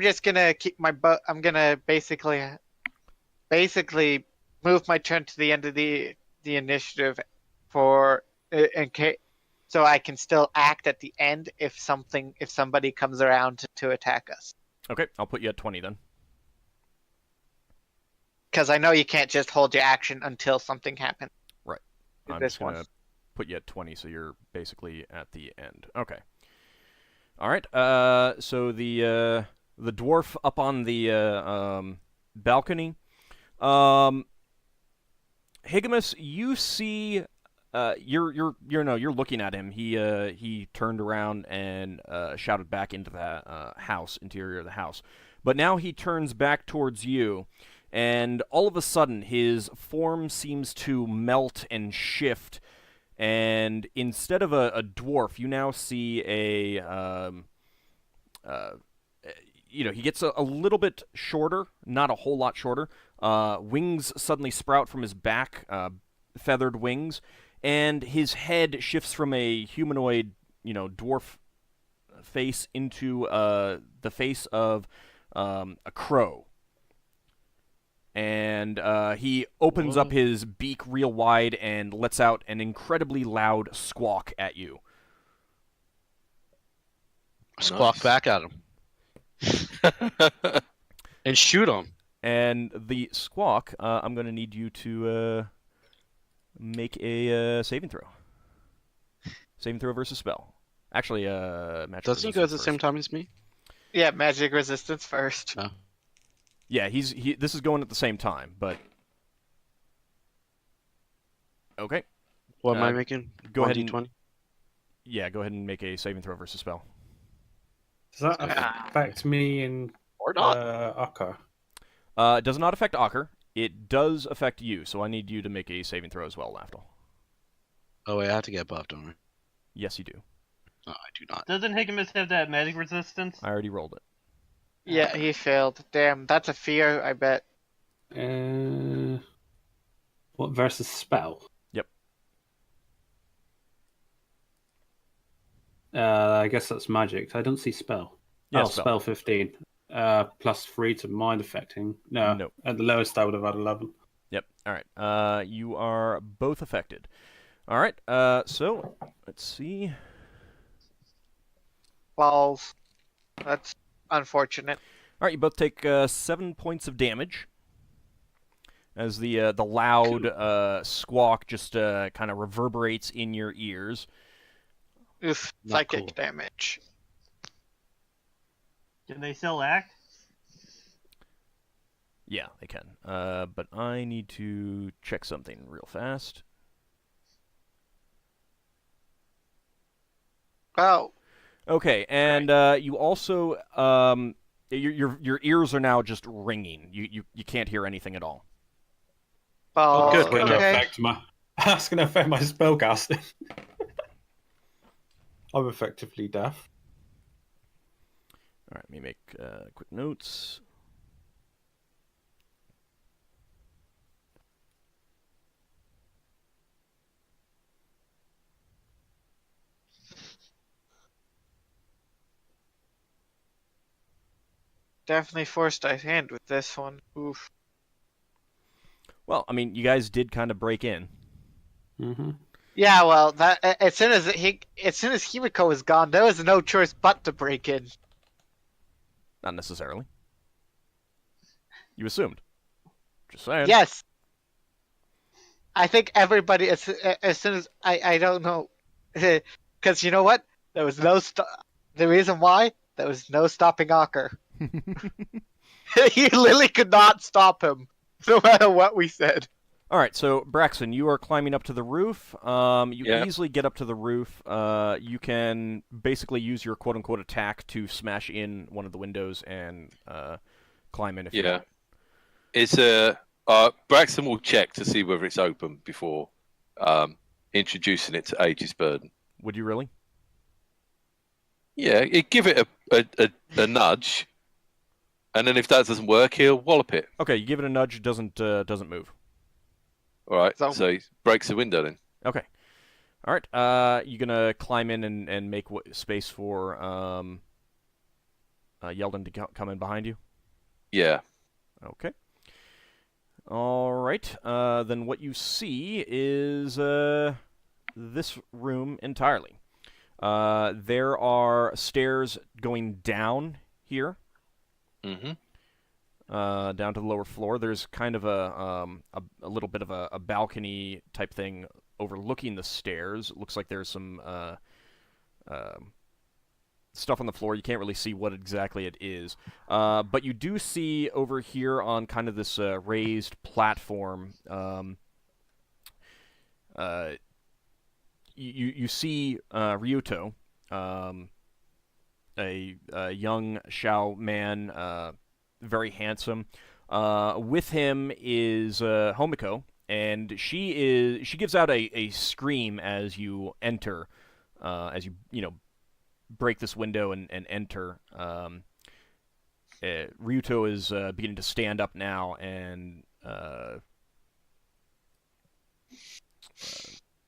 just gonna keep my bow. I'm gonna basically move my turn to the end of the initiative for in case, so I can still act at the end if somebody comes around to attack us. Okay, I'll put you at 20 then. Because I know you can't just hold your action until something happens. Right. With I'm this just going to put you at 20, so you're basically at the end. Okay. All right. So the dwarf up on the balcony. Higgimus, you see. You're looking at him. He turned around and shouted back into the interior of the house. But now he turns back towards you, and all of a sudden his form seems to melt and shift, and instead of a dwarf, you now see he gets a little bit shorter, not a whole lot shorter. Wings suddenly sprout from his back, feathered wings, and his head shifts from a humanoid, dwarf face into the face of a crow. And he opens up his beak real wide and lets out an incredibly loud squawk at you. Squawk back at him. And shoot him. And the squawk, I'm going to need you to make a saving throw. Saving throw versus spell. Actually, magic Doesn't he go at the same time as me? Yeah, magic resistance first. No. Yeah, this is going at the same time, but okay. What am I making? Go ahead. D20? Yeah, go ahead and make a saving throw versus spell. Does that affect me in Or not? Ockar? It does not affect Ockar. It does affect you, so I need you to make a saving throw as well, Lafdul. Oh, wait, I have to get buffed, don't I? Yes, you do. No, I do not. Doesn't Higgimus have that magic resistance? I already rolled it. Yeah, he failed. Damn, that's a fear, I bet. What versus spell? Yep. I guess that's magic. I don't see spell. Yeah, spell 15. Plus 3 to mind affecting. No, Nope. at the lowest I would have had 11. Yep. All right. You are both affected. All right. So let's see. Balls. That's unfortunate. All right. You both take 7 points of damage as the loud squawk just kind of reverberates in your ears. Oof, Not psychic cool. damage. Can they still act? Yeah, they can. But I need to check something real fast. Oh, Okay, and you also your ears are now just ringing. You can't hear anything at all. balls. good. That's going to Okay. affect my. That's going to affect my spellcasting. I'm effectively deaf. All right, let me make quick notes. Definitely forced I hand with this one. Oof. Well, I mean, you guys did kind of break in. Mm-hmm. Yeah, well, that as soon as Himiko was gone, there was no choice but to break in. Not necessarily. You assumed. Just saying. Yes. I think everybody, as soon as I don't know, because you know what? There was no the reason why there was no stopping Ockar. You literally could not stop him, no matter what we said. All right, so Braxon, you are climbing up to the roof. You Yeah. easily get up to the roof. You can basically use your quote-unquote attack to smash in one of the windows and climb in if you Yeah. want. It's Braxton will check to see whether it's open before introducing it to Age's Burden. Would you really? Yeah, give it a nudge, and then if that doesn't work, he'll wallop it. Okay, you give it a nudge, it doesn't move. All right, So- so he breaks the window then. Okay. All right. You gonna climb in and make space for Yeldan to come in behind you? Yeah. Okay. All right. Then what you see is this room entirely. There are stairs going down here, Mm-hmm. down to the lower floor. There's kind of a little bit of a balcony type thing overlooking the stairs. It looks like there's some stuff on the floor. You can't really see what exactly it is. But you do see over here on kind of this raised platform, you see Ryuto, a young Shou man, very handsome. With him is Homiko, and she gives out a scream as you enter, as you break this window and enter. Ryuto is beginning to stand up now, and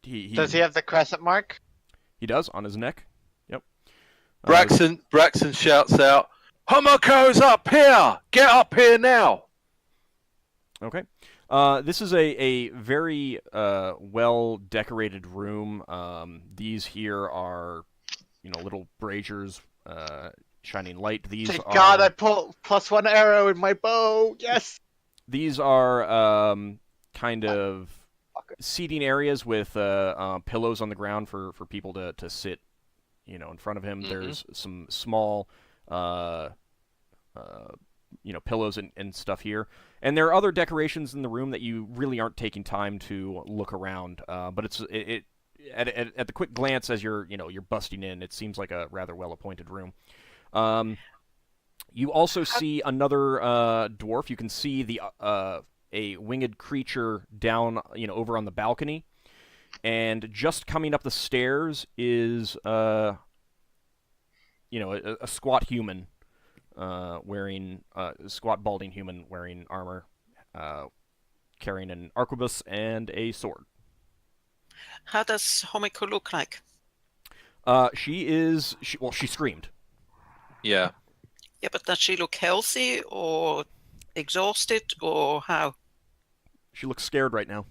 Does he have the crescent mark? He does on his neck. Yep. Braxton shouts out, "Homoko's up here! Get up here now!" Okay. This is a very well decorated room. These here are, little braziers shining light. These Thank are God I pulled +1 arrow in my bow. Yes. these are kind of seating areas with pillows on the ground for people to sit, in front of him. Mhm. There's some small pillows and stuff here. And there are other decorations in the room that you really aren't taking time to look around. But at the quick glance as you're busting in, it seems like a rather well appointed room. You also see another dwarf. You can see the a winged creature down, over on the balcony, and just coming up the stairs is a squat human wearing a squat balding human wearing armor, carrying an arquebus and a sword. How does Homiko look like? She screamed. Yeah. Yeah, but does she look healthy or exhausted or how? She looks scared right now.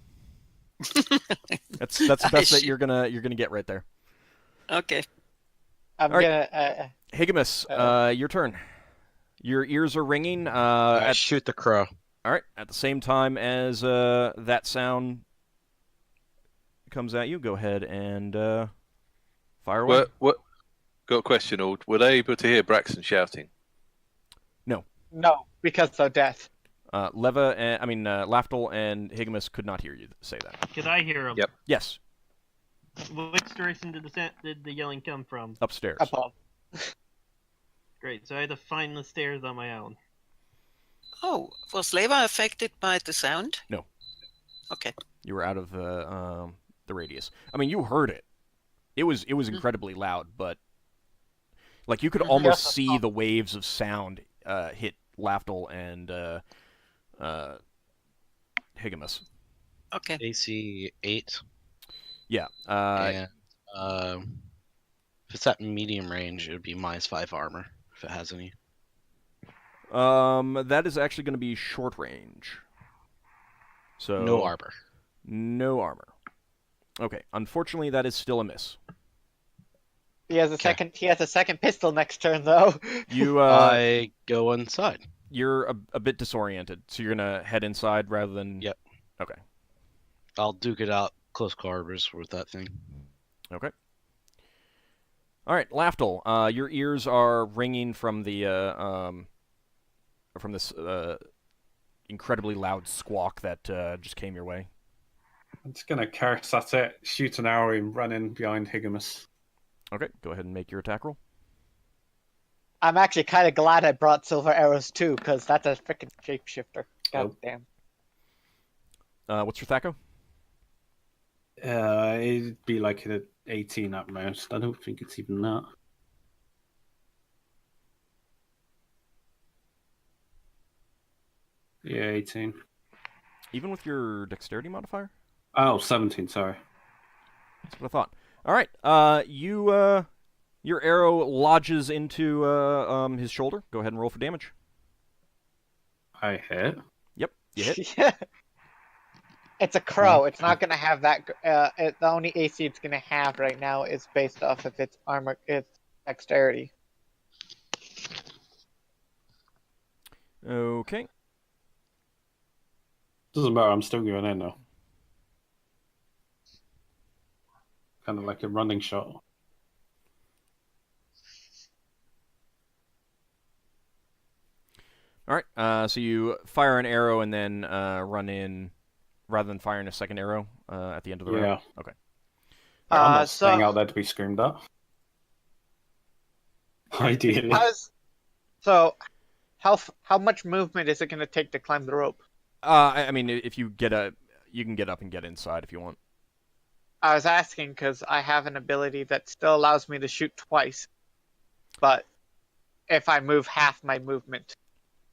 That's the best that you're gonna get right there. Okay. I'm All gonna. Higgimus, your turn. Your ears are ringing. I shoot the crow. All right. At the same time as that sound comes at you, go ahead and fire away. What? Got a question, Ald. Were they able to hear Braxon shouting? No, because of death. Lafdul and Higgimus could not hear you say that. Could I hear him? Yep. Yes, Which direction did the yelling come from? upstairs. Above. Great, so I had to find the stairs on my own. Oh, was Leva affected by the sound? No. Okay. You were out of the radius. I mean, you heard it. It was incredibly loud, but you could almost see the waves of sound hit Lafdul and Higgimus. Okay. AC 8. Yeah. And if it's at medium range, it would be -5 armor if it has any. That is actually going to be short range. So No armor. No armor. Okay. Unfortunately, that is still a miss. He has a second. He has a second pistol next turn, though. You I go inside. You're a bit disoriented, so you're gonna head inside rather than. Yep. Okay. I'll duke it out close quarters with that thing. Okay. All right, Lafdul, your ears are ringing from the from this incredibly loud squawk that just came your way. I'm just gonna curse at it, shoot an arrow, and run in behind Higgimus. Okay, go ahead and make your attack roll. I'm actually kind of glad I brought silver arrows too, because that's a freaking shapeshifter. God Oh. damn. What's your THAC-O? It'd be like an 18 at most. I don't think it's even that. Yeah, 18. Even with your dexterity modifier? Oh, 17, sorry. That's what I thought. All right, your arrow lodges into his shoulder. Go ahead and roll for damage. I hit. Yep, you hit. Yeah. It's a crow. It's not gonna have that. The only AC it's gonna have right now is based off of its armor, its dexterity. Okay. Doesn't matter, I'm still going in though. Kind of like a running shot. All right. So you fire an arrow and then run in, rather than firing a second arrow at the end of the round. Yeah. Okay. I'm not staying out there to be screamed at. Ideally. How much movement is it gonna take to climb the rope? I mean, if you you can get up and get inside if you want. I was asking because I have an ability that still allows me to shoot twice, but if I move half my movement.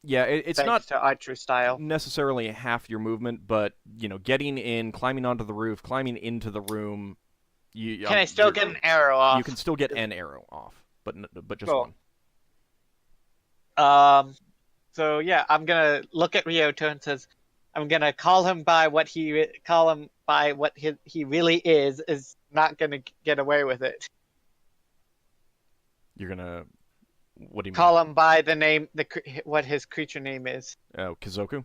Yeah, it's thanks not to archery style. necessarily half your movement, but getting in, climbing onto the roof, climbing into the room. Can I still get an arrow off? You can still get an arrow off, but just Cool. one. So yeah, I'm gonna look at Ryoto and says, I'm gonna call him by what he really is not gonna get away with it. You're gonna. What do you Call him by the name, what his creature name is. mean? Oh, Kizoku?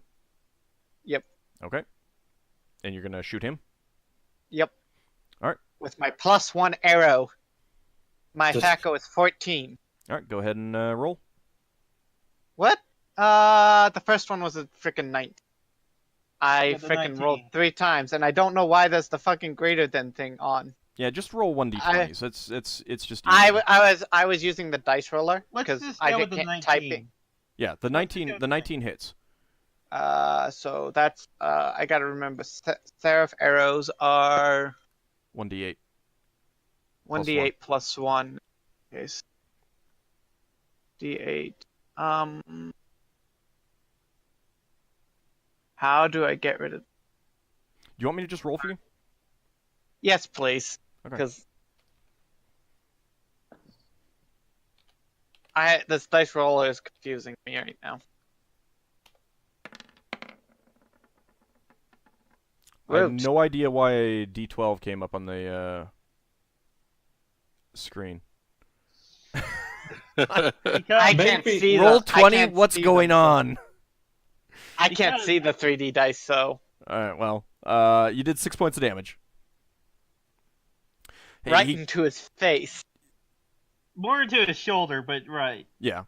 Yep. Okay. And you're gonna shoot him? Yep. All right. With my +1 arrow. My Just- THAC-O is 14. All right, go ahead and roll. What? The first one was a freaking 9. I Yeah, the freaking rolled 19. 3 times, and I don't know why there's the fucking greater than thing on. Yeah, just roll 1d20s. It's just. Easy. I was using the dice roller Let's because just I go with didn't the get 19. typing. Yeah, the 19 hits. So that's I gotta remember. Seraph arrows are 1d8. 1d8 plus 1. Okay. D8. How do I get rid of? Do you want me to just roll for you? Yes, please. Okay. Because this dice roller is confusing me right now. I have Whoops. no idea why a D12 came up on the screen. I Because can't Maybe- see Roll the, I 20. can't What's see going them, so- on? I can't Because- see the 3D dice, so All right. Well, you did 6 points of damage. Hey, right into his face. more into his shoulder, but right. Yeah.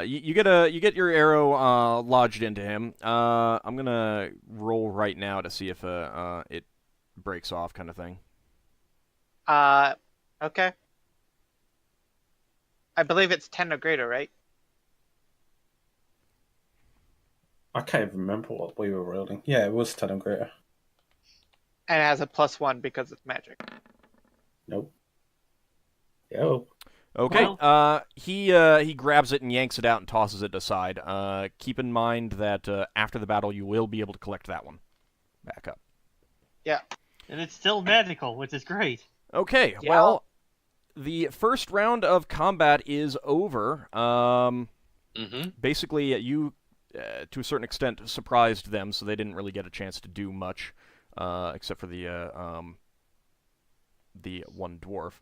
You get your arrow lodged into him. I'm gonna roll right now to see if it breaks off, kind of thing. Okay. I believe it's 10 or greater, right? I can't even remember what we were rolling. Yeah, it was 10 and greater. And it has a +1 because it's magic. Nope. Yo. Okay. Well- He grabs it and yanks it out and tosses it aside. Keep in mind that after the battle, you will be able to collect that one back up. Yeah. And it's still magical, which is great. Okay. Yeah. Well, the first round of combat is over. Basically, you, to a certain extent, surprised them, so they didn't really get a chance to do much, except for the one dwarf.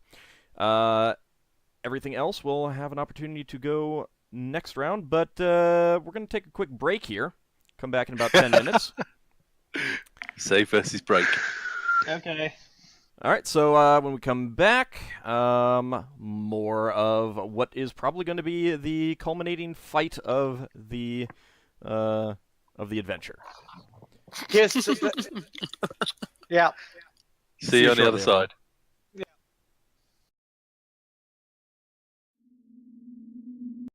Everything else will have an opportunity to go next round, but we're going to take a quick break here. Come back in about 10 minutes. Save versus break. Okay. All right, so when we come back, more of what is probably going to be the culminating fight of the adventure. Yes. Yeah. See you on the shortly, other side.